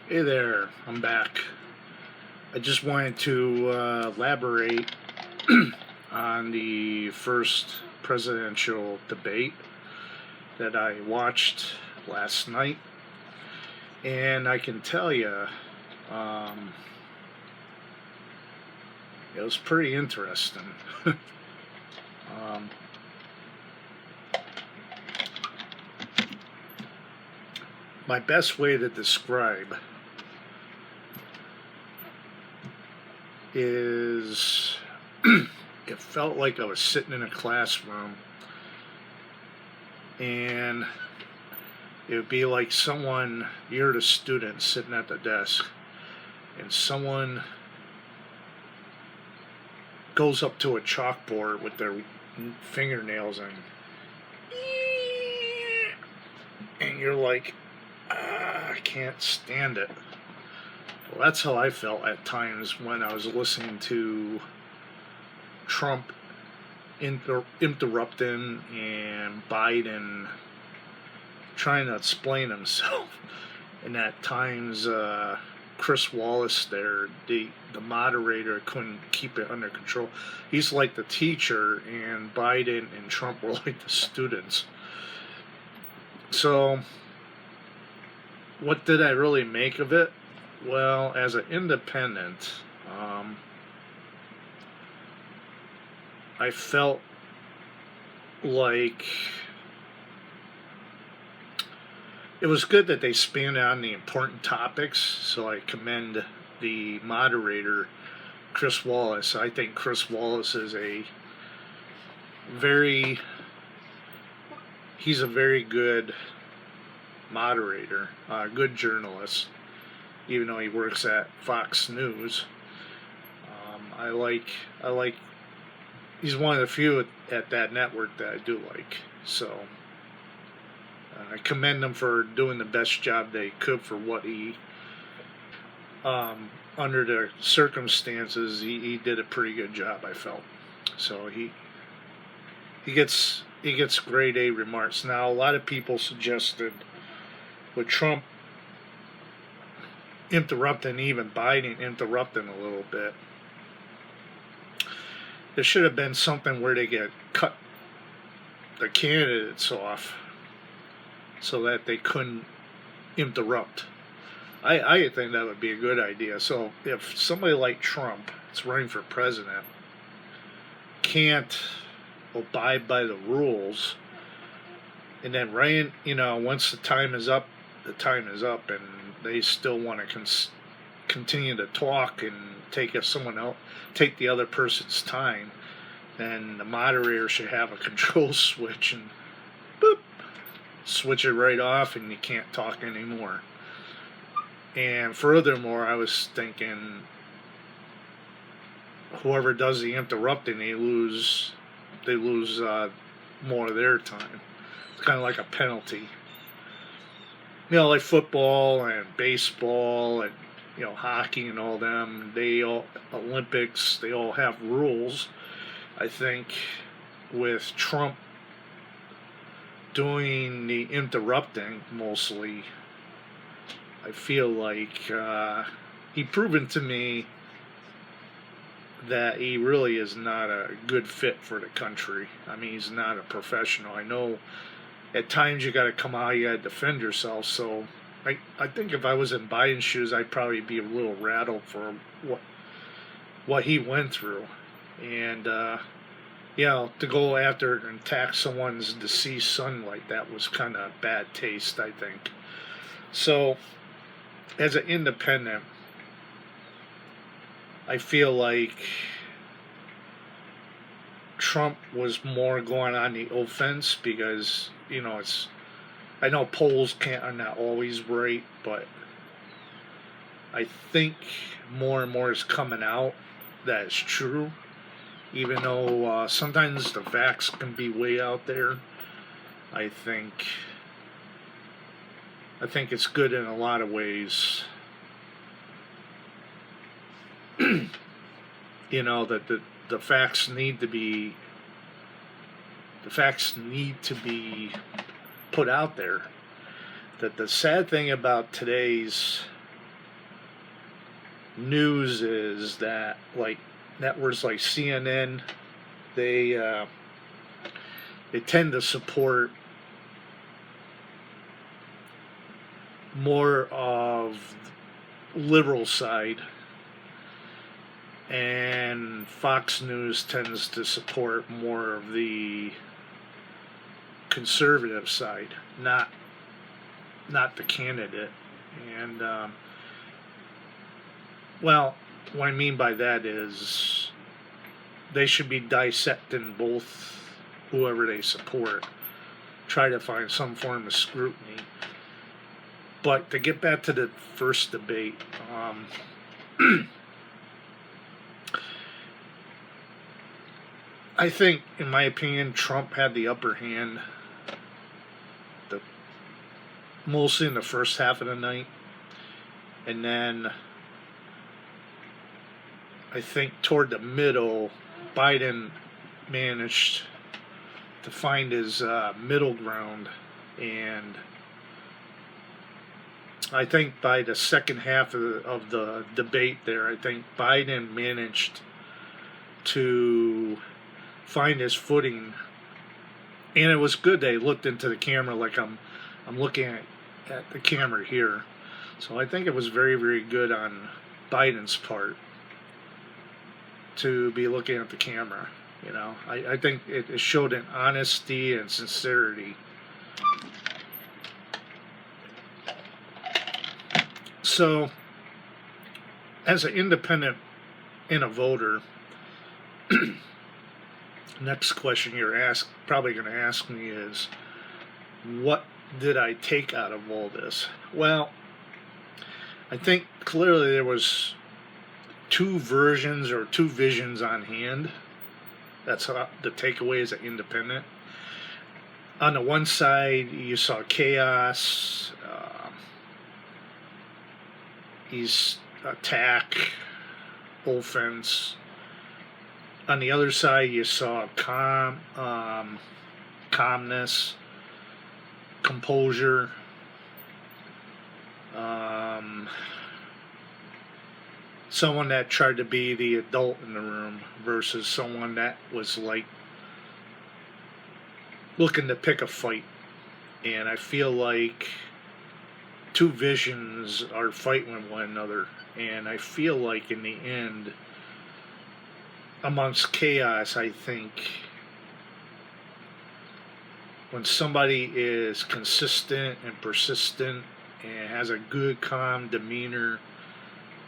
Hey there, I'm back. I just wanted to elaborate on the first presidential debate that I watched last night, and I can tell you, um, it was pretty interesting. um, my best way to describe is it felt like I was sitting in a classroom, and it would be like you're the student sitting at the desk, and someone goes up to a chalkboard with their fingernails and you're like, I can't stand it. Well, that's how I felt at times when I was listening to Trump interrupting and Biden trying to explain himself. And at times, Chris Wallace there, the moderator, couldn't keep it under control. He's like the teacher, and Biden and Trump were like the students. So, what did I really make of it? Well, as an independent, I felt like it was good that they spanned on the important topics, so I commend the moderator, Chris Wallace. I think Chris Wallace is he's a very good moderator, good journalist, even though he works at Fox News. I like, he's one of the few at that network that I do like, so I commend them for doing the best job they could for what he, under the circumstances, he did a pretty good job, I felt. So he gets grade A remarks. Now, a lot of people suggested with Trump interrupting, even Biden interrupting a little bit, there should have been something where they get cut the candidates off so that they couldn't interrupt. I think that would be a good idea. So if somebody like Trump that's running for president can't abide by the rules, and then once the time is up, and they still want to continue to talk and take the other person's time, then the moderator should have a control switch and boop, switch it right off, and you can't talk anymore. And furthermore, I was thinking, whoever does the interrupting, they lose more of their time. It's kind of like a penalty. Like football and baseball and hockey and all them. Olympics, they all have rules. I think with Trump doing the interrupting mostly, I feel like he proven to me that he really is not a good fit for the country. I mean, he's not a professional. I know at times you got to come out, you got to defend yourself. So I think if I was in Biden's shoes, I'd probably be a little rattled for what he went through. And, to go after and attack someone's deceased son like that was kind of bad taste, I think. So, as an independent, I feel like Trump was more going on the offense because, I know polls are not always right, but I think more and more is coming out that it's true, even though sometimes the facts can be way out there. I think it's good in a lot of ways. That the facts need to be put out there. That the sad thing about today's news is that, like, networks like CNN, they they tend to support more of liberal side, and Fox News tends to support more of the conservative side, not the candidate. And well, what I mean by that is they should be dissecting both whoever they support, try to find some form of scrutiny. But to get back to the first debate, I think, in my opinion, Trump had the upper hand, mostly in the first half of the night. And then I think toward the middle, Biden managed to find his middle ground. And I think by the second half of the debate there, I think Biden managed to find his footing. And it was good they looked into the camera like I'm looking at the camera here. So I think it was very, very good on Biden's part to be looking at the camera. You know, I think it showed an honesty and sincerity. So, as an independent and a voter, next question you're probably going to ask me is, what did I take out of all this? Well, I think clearly there was two versions or two visions on hand. That's the takeaway as an independent. On the one side, you saw chaos. He's attack, offense. On the other side, you saw calmness, composure. Someone that tried to be the adult in the room versus someone that was like looking to pick a fight. And I feel like two visions are fighting with one another. And I feel like in the end, amongst chaos, I think when somebody is consistent and persistent and has a good, calm demeanor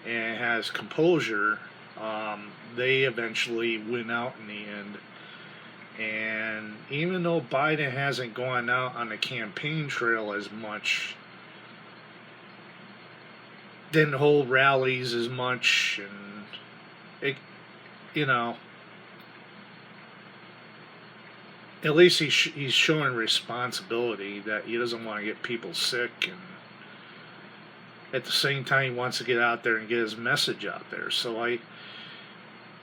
and has composure, they eventually win out in the end. And even though Biden hasn't gone out on the campaign trail as much, didn't hold rallies as much, and it, you know, at least he's showing responsibility that he doesn't want to get people sick, and at the same time he wants to get out there and get his message out there. So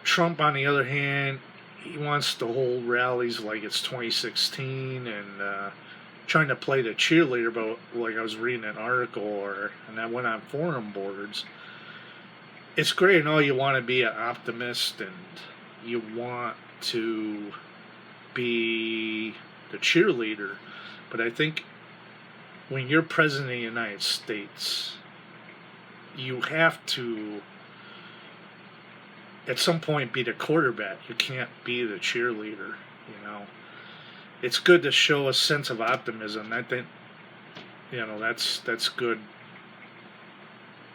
Trump, on the other hand, he wants to hold rallies like it's 2016 and trying to play the cheerleader. But like I was reading an article, and I went on forum boards. It's great and all, you want to be an optimist and you want to be the cheerleader, but I think when you're president of the United States, you have to at some point be the quarterback. You can't be the cheerleader, you know. It's good to show a sense of optimism. I think, you know, that's good.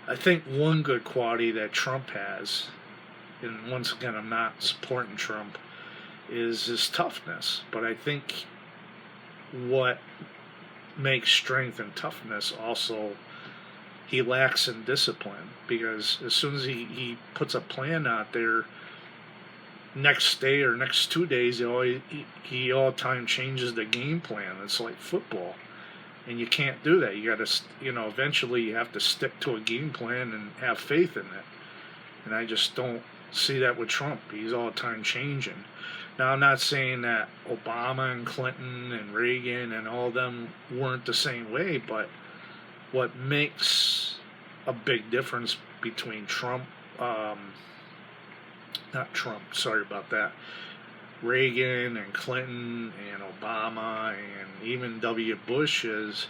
I think one good quality that Trump has, and once again I'm not supporting Trump, is his toughness. But I think what makes strength and toughness also, he lacks in discipline, because as soon as he puts a plan out there, next day or next 2 days he all time changes the game plan. It's like football, and you can't do that. You got to, you know, eventually you have to stick to a game plan and have faith in it. And I just don't see that with Trump. He's all the time changing. Now, I'm not saying that Obama and Clinton and Reagan and all of them weren't the same way, but what makes a big difference between Trump not Trump, sorry about that, Reagan and Clinton and Obama and even W. Bush is,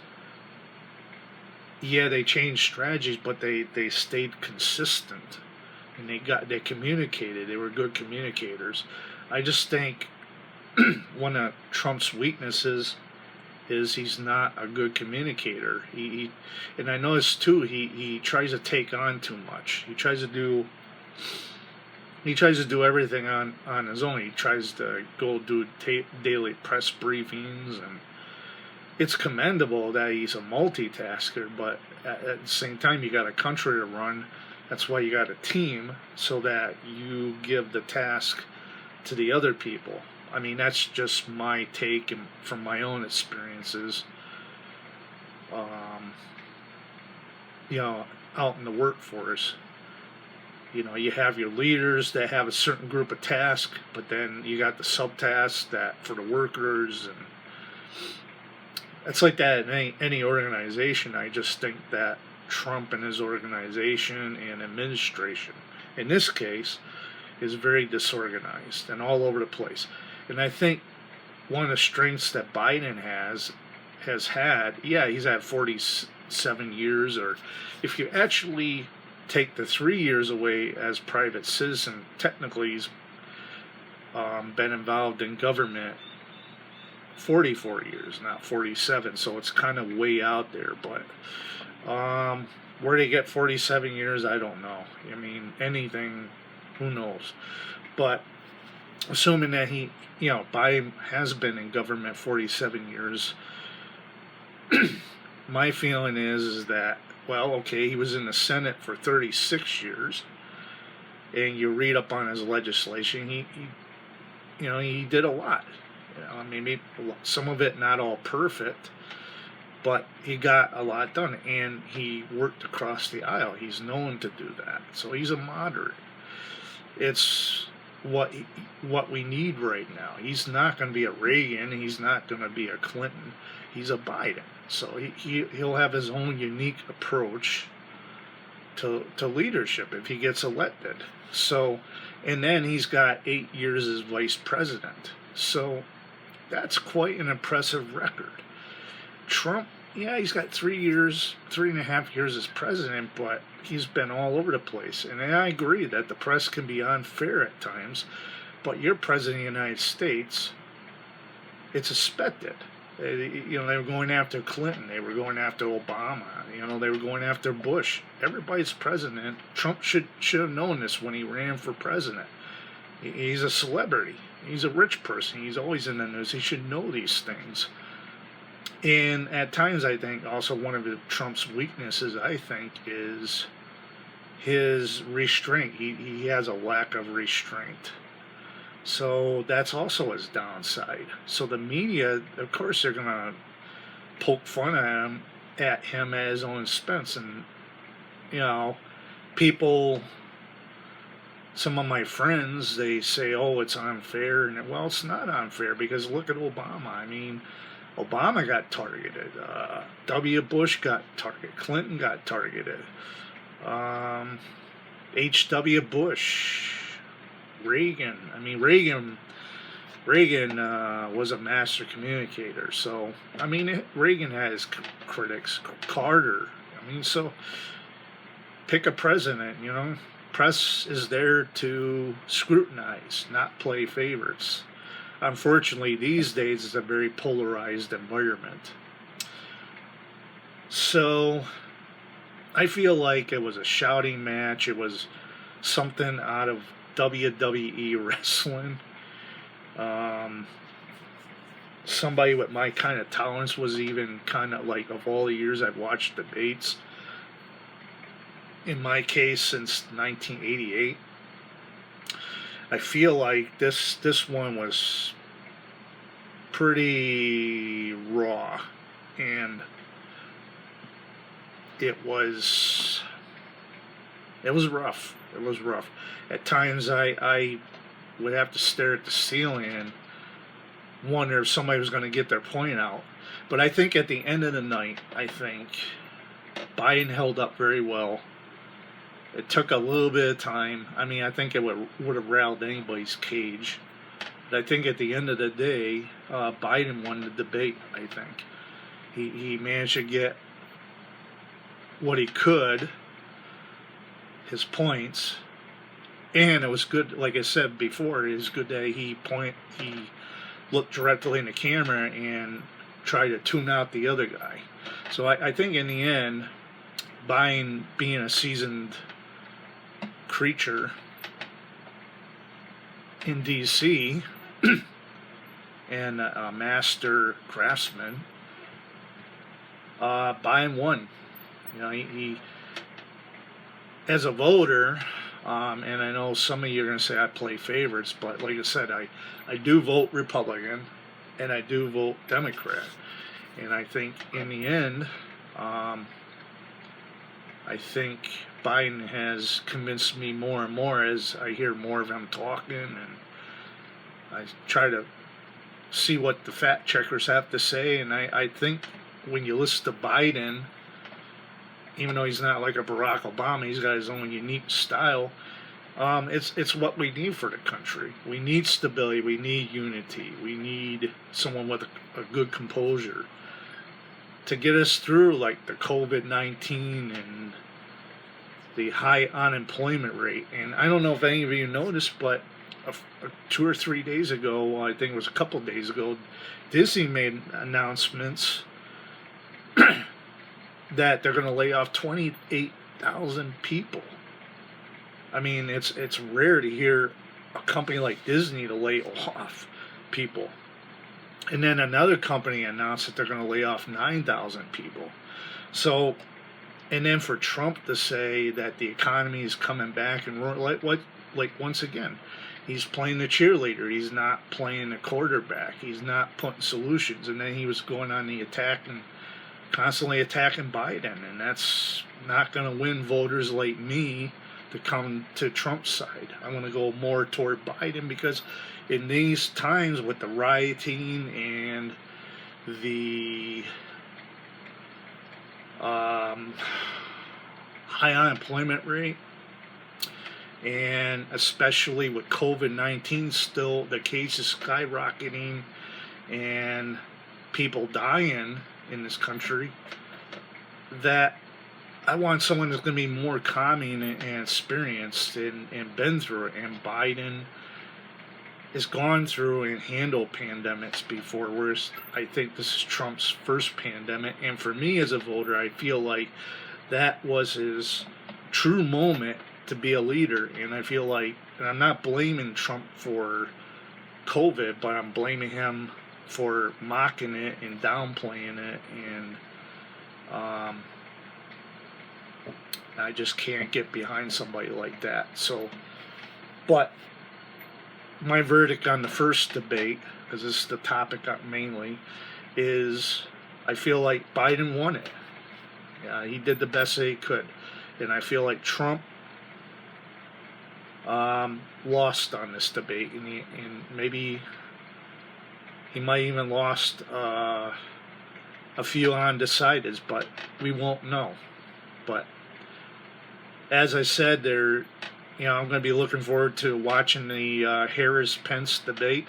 yeah, they changed strategies, but they stayed consistent, and they communicated. They were good communicators. I just think one of Trump's weaknesses is he's not a good communicator. He and I noticed too, he tries to take on too much. He tries to do everything on his own. He tries to go do daily press briefings, and it's commendable that he's a multitasker, but at the same time, you got a country to run. That's why you got a team, so that you give the task to the other people. I mean, that's just my take and from my own experiences, out in the workforce. You have your leaders that have a certain group of tasks, but then you got the subtasks that for the workers, and it's like that in any organization. I just think that Trump and his organization and administration, in this case, is very disorganized and all over the place. And I think one of the strengths that Biden has had, yeah, he's had 47 years, or if you actually take the 3 years away as private citizen, technically he's been involved in government 44 years, not 47, so it's kind of way out there. But where they get 47 years, I don't know. I mean, anything, who knows? But assuming that Biden has been in government 47 years, my feeling is that, well, okay, he was in the Senate for 36 years, and you read up on his legislation, he did a lot. Maybe some of it not all perfect, but he got a lot done, and he worked across the aisle. He's known to do that, so he's a moderate. It's what we need right now. He's not going to be a Reagan. He's not going to be a Clinton. He's a Biden. So he'll have his own unique approach to leadership if he gets elected. So, and then he's got 8 years as vice president. So that's quite an impressive record. Trump, yeah, he's got 3.5 years as president, but he's been all over the place. And I agree that the press can be unfair at times, but you're president of the United States, it's expected. They were going after Clinton, they were going after Obama, they were going after Bush. Everybody's president. Trump should have known this when he ran for president. He's a celebrity. He's a rich person. He's always in the news. He should know these things. And at times, I think also one of Trump's weaknesses, I think, is his restraint. He has a lack of restraint. So that's also his downside. So the media, of course, they're going to poke fun at him at his own expense. And, people, some of my friends, they say, oh, it's unfair. And, well, it's not unfair, because look at Obama. I mean, Obama got targeted. W. Bush got targeted. Clinton got targeted. H.W. Bush. Reagan. I mean, Reagan was a master communicator. So, I mean, Reagan had his critics. Carter. I mean, so pick a president, Press is there to scrutinize, not play favorites. Unfortunately, these days it's a very polarized environment. So, I feel like it was a shouting match. It was something out of WWE wrestling. Somebody with my kind of tolerance was even kind of like, of all the years I've watched debates, in my case since 1988, I feel like this one was pretty raw, and it was rough. It was rough. At times I would have to stare at the ceiling and wonder if somebody was going to get their point out. But I think at the end of the night, I think Biden held up very well. It took a little bit of time. I mean, I think it would have rattled anybody's cage. But I think at the end of the day, Biden won the debate. I think he managed to get what he could, his points, and it was good. Like I said before, it was good that he looked directly in the camera and tried to tune out the other guy. So I think in the end, Biden, being a seasoned creature in D.C. and a master craftsman, Biden won. You know, he as a voter, and I know some of you are going to say I play favorites, but like I said, I do vote Republican and I do vote Democrat. And I think in the end, I think Biden has convinced me more and more as I hear more of him talking, and I try to see what the fact checkers have to say. And I think when you listen to Biden, even though he's not like a Barack Obama, he's got his own unique style. It's what we need for the country. We need stability. We need unity. We need someone with a good composure to get us through, like the COVID-19 and the high unemployment rate. And I don't know if any of you noticed, but 2 or 3 days ago, well, I think it was a couple days ago, Disney made announcements that they're going to lay off 28,000 people. I mean, it's rare to hear a company like Disney to lay off people. And then another company announced that they're going to lay off 9,000 people. So, and then for Trump to say that the economy is coming back, and like once again, he's playing the cheerleader. He's not playing the quarterback. He's not putting solutions. And then he was going on the attack and constantly attacking Biden, and that's not going to win voters like me to come to Trump's side. I want to go more toward Biden, because in these times with the rioting and the high unemployment rate, and especially with COVID-19 still, the cases skyrocketing and people dying in this country, that I want someone that's going to be more calming and experienced and been through it. And Biden has gone through and handled pandemics before, whereas I think this is Trump's first pandemic. And for me as a voter, I feel like that was his true moment to be a leader. And I feel like, and I'm not blaming Trump for COVID, but I'm blaming him for mocking it and downplaying it, and I just can't get behind somebody like that. So, but my verdict on the first debate, because this is the topic mainly, is I feel like Biden won it. He did the best that he could, and I feel like Trump lost on this debate, and maybe he might even lost a few undecideds, but we won't know. But as I said, I'm going to be looking forward to watching the Harris-Pence debate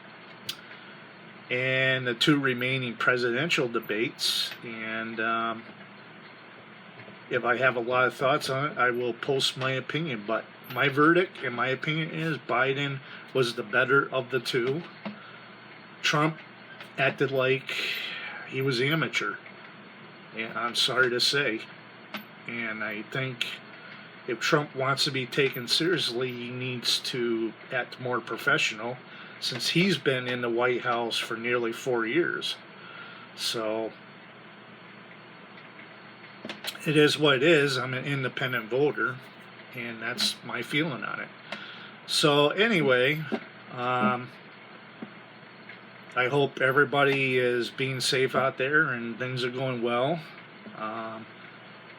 and the 2 remaining presidential debates. And if I have a lot of thoughts on it, I will post my opinion. But my verdict, in my opinion, is Biden was the better of the 2. Trump acted like he was amateur, and I'm sorry to say. And I think if Trump wants to be taken seriously, he needs to act more professional, since he's been in the White House for nearly 4 years. So it is what it is. I'm an independent voter, and that's my feeling on it. So anyway, I hope everybody is being safe out there and things are going well.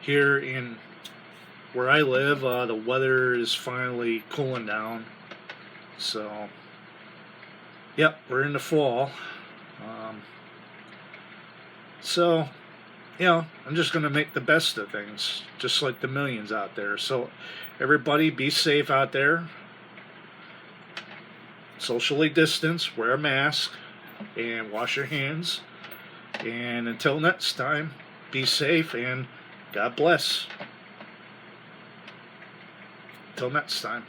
Here in where I live, the weather is finally cooling down. So, yep, we're in the fall. So, I'm just going to make the best of things, just like the millions out there. So, everybody be safe out there. Socially distance, wear a mask, and wash your hands. And until next time, be safe and God bless. Till next time.